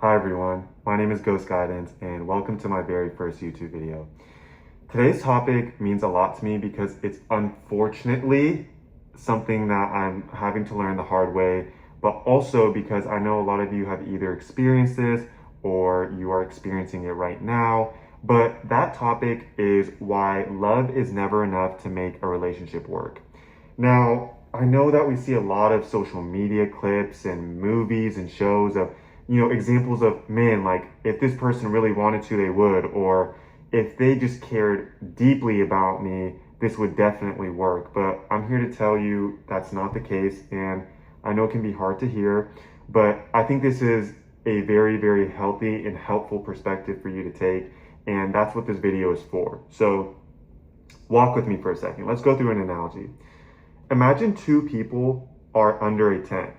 Hi everyone, my name is Ghost Guidance and welcome to my very first YouTube video. Today's topic means a lot to me because it's unfortunately something that I'm having to learn the hard way, but also because I know a lot of you have either experienced this or you are experiencing it right now. But that topic is why love is never enough to make a relationship work. Now, I know that we see a lot of social media clips and movies and shows of, examples of, man, like if this person really wanted to, they would, or if they just cared deeply about me, this would definitely work. But I'm here to tell you that's not the case. And I know it can be hard to hear, but I think this is a very, very healthy and helpful perspective for you to take. And that's what this video is for. So walk with me for a second. Let's go through an analogy. Imagine two people are under a tent,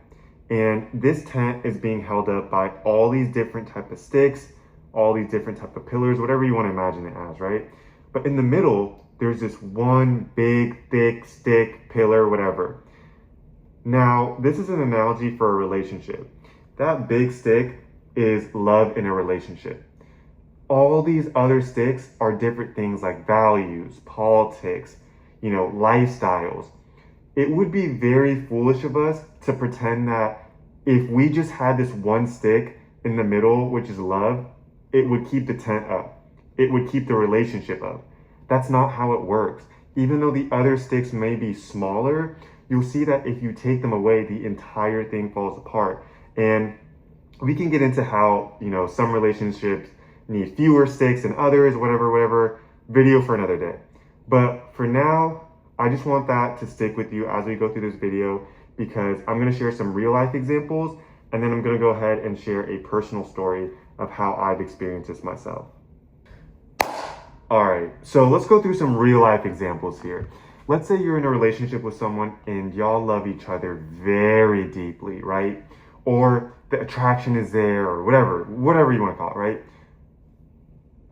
and this tent is being held up by all these different type of sticks, all these different type of pillars, whatever you want to imagine it as, right? But in the middle, there's this one big, thick stick, pillar, whatever. Now, this is an analogy for a relationship. That big stick is love in a relationship. All these other sticks are different things like values, politics, lifestyles. It would be very foolish of us to pretend that if we just had this one stick in the middle, which is love, it would keep the tent up. It would keep the relationship up. That's not how it works. Even though the other sticks may be smaller, you'll see that if you take them away, the entire thing falls apart. And we can get into how, some relationships need fewer sticks than others, whatever, video for another day. But for now, I just want that to stick with you as we go through this video because I'm going to share some real life examples and then I'm going to go ahead and share a personal story of how I've experienced this myself. All right, so let's go through some real life examples here. Let's say you're in a relationship with someone and y'all love each other very deeply, right? Or the attraction is there or whatever you want to call it, right?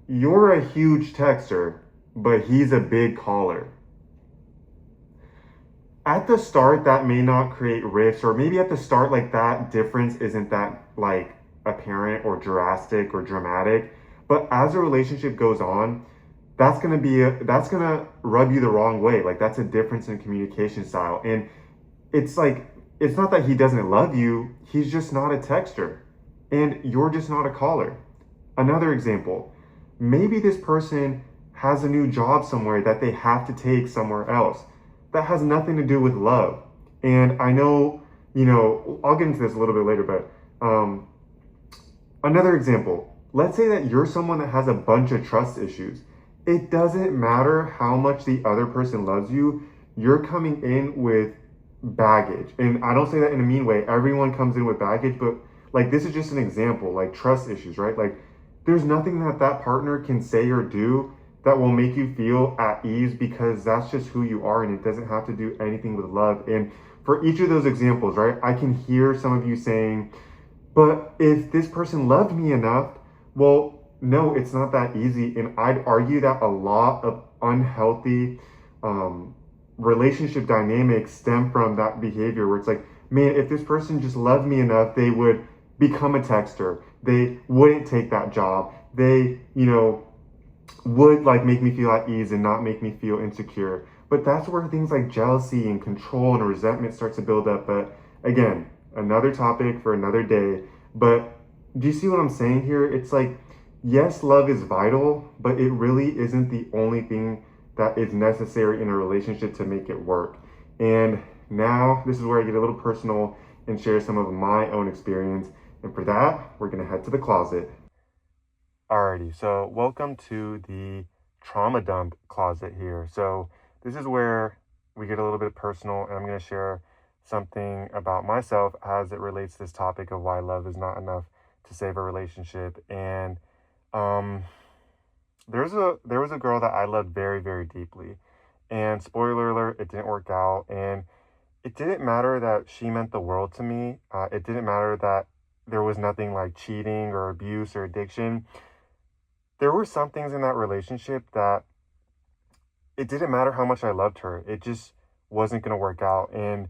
You're a huge texter, but he's a big caller. At the start, that may not create rifts, or maybe at the start, like that difference isn't that like apparent or drastic or dramatic. But as a relationship goes on, that's gonna rub you the wrong way. Like that's a difference in communication style. And it's like, it's not that he doesn't love you, he's just not a texter. And you're just not a caller. Another example, maybe this person has a new job somewhere that they have to take somewhere else. That has nothing to do with love. And I know, I'll get into this a little bit later, but another example, let's say that you're someone that has a bunch of trust issues. It doesn't matter how much the other person loves you, you're coming in with baggage. And I don't say that in a mean way. Everyone comes in with baggage, but like this is just an example, like trust issues, right? Like there's nothing that that partner can say or do that will make you feel at ease because that's just who you are and it doesn't have to do anything with love. And for each of those examples, right, I can hear some of you saying, but if this person loved me enough, well, no, it's not that easy. And I'd argue that a lot of unhealthy relationship dynamics stem from that behavior where it's like, man, if this person just loved me enough, they would become a texter. They wouldn't take that job. They, would like make me feel at ease and not make me feel insecure. But that's where things like jealousy and control and resentment starts to build up. But again, another topic for another day. But do you see what I'm saying here? It's like, yes, love is vital, but it really isn't the only thing that is necessary in a relationship to make it work. And now this is where I get a little personal and share some of my own experience. And for that, we're gonna head to the closet. Alrighty, so welcome to the trauma dump closet here. So this is where we get a little bit personal and I'm going to share something about myself as it relates to this topic of why love is not enough to save a relationship. And there was a girl that I loved very, very deeply. And spoiler alert, it didn't work out. And it didn't matter that she meant the world to me. It didn't matter that there was nothing like cheating or abuse or addiction. There were some things in that relationship that it didn't matter how much I loved her. It just wasn't going to work out. And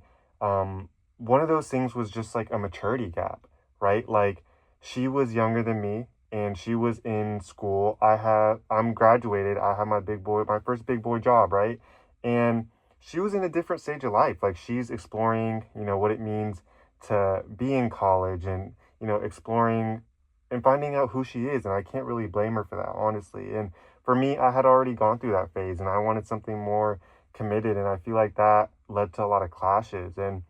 one of those things was just like a maturity gap, right? Like she was younger than me and she was in school. I'm graduated. I have my first big boy job, right? And she was in a different stage of life. Like she's exploring, what it means to be in college and, exploring and finding out who she is. And I can't really blame her for that, honestly. And for me, I had already gone through that phase and I wanted something more committed. And I feel like that led to a lot of clashes. And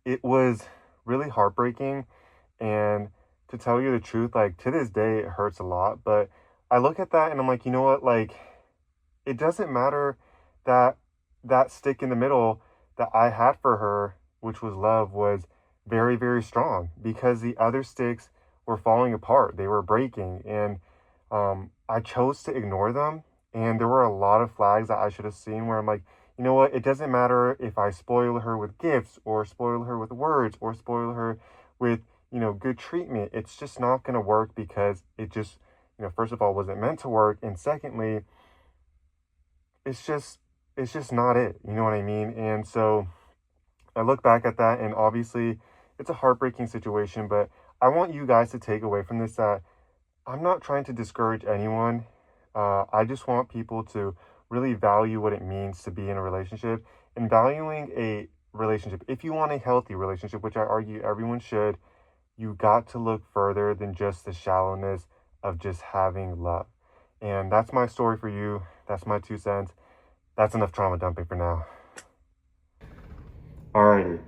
it was really heartbreaking. And to tell you the truth, like to this day, it hurts a lot. But I look at that and I'm like, you know what? Like, it doesn't matter that that stick in the middle that I had for her, which was love, was very, very strong because the other sticks were falling apart. They were breaking. And I chose to ignore them. And there were a lot of flags that I should have seen where I'm like, you know what? It doesn't matter if I spoil her with gifts or spoil her with words or spoil her with, good treatment. It's just not going to work because it just, first of all, wasn't meant to work. And secondly, it's just, it's just not it. You know what I mean? And so I look back at that and obviously it's a heartbreaking situation, but I want you guys to take away from this that I'm not trying to discourage anyone. I just want people to really value what it means to be in a relationship and valuing a relationship. If you want a healthy relationship, which I argue everyone should, you got to look further than just the shallowness of just having love. And that's my story for you. That's my 2 cents. That's enough trauma dumping for now. Alrighty.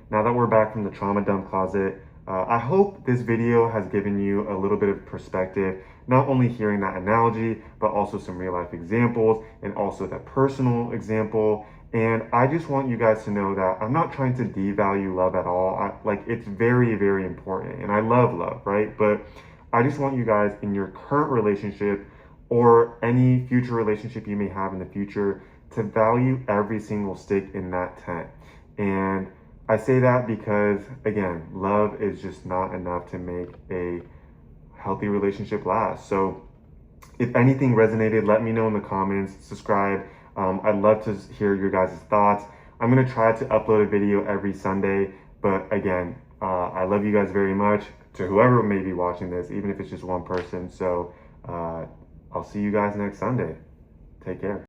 Now that we're back from the trauma dump closet, I hope this video has given you a little bit of perspective, not only hearing that analogy, but also some real life examples and also that personal example. And I just want you guys to know that I'm not trying to devalue love at all. It's very, very important. And I love love, right? But I just want you guys in your current relationship or any future relationship you may have in the future to value every single stick in that tent. And I say that because, again, love is just not enough to make a healthy relationship last. So if anything resonated, let me know in the comments, subscribe. I'd love to hear your guys' thoughts. I'm going to try to upload a video every Sunday, but again, I love you guys very much, to whoever may be watching this, even if it's just one person. So I'll see you guys next Sunday. Take care.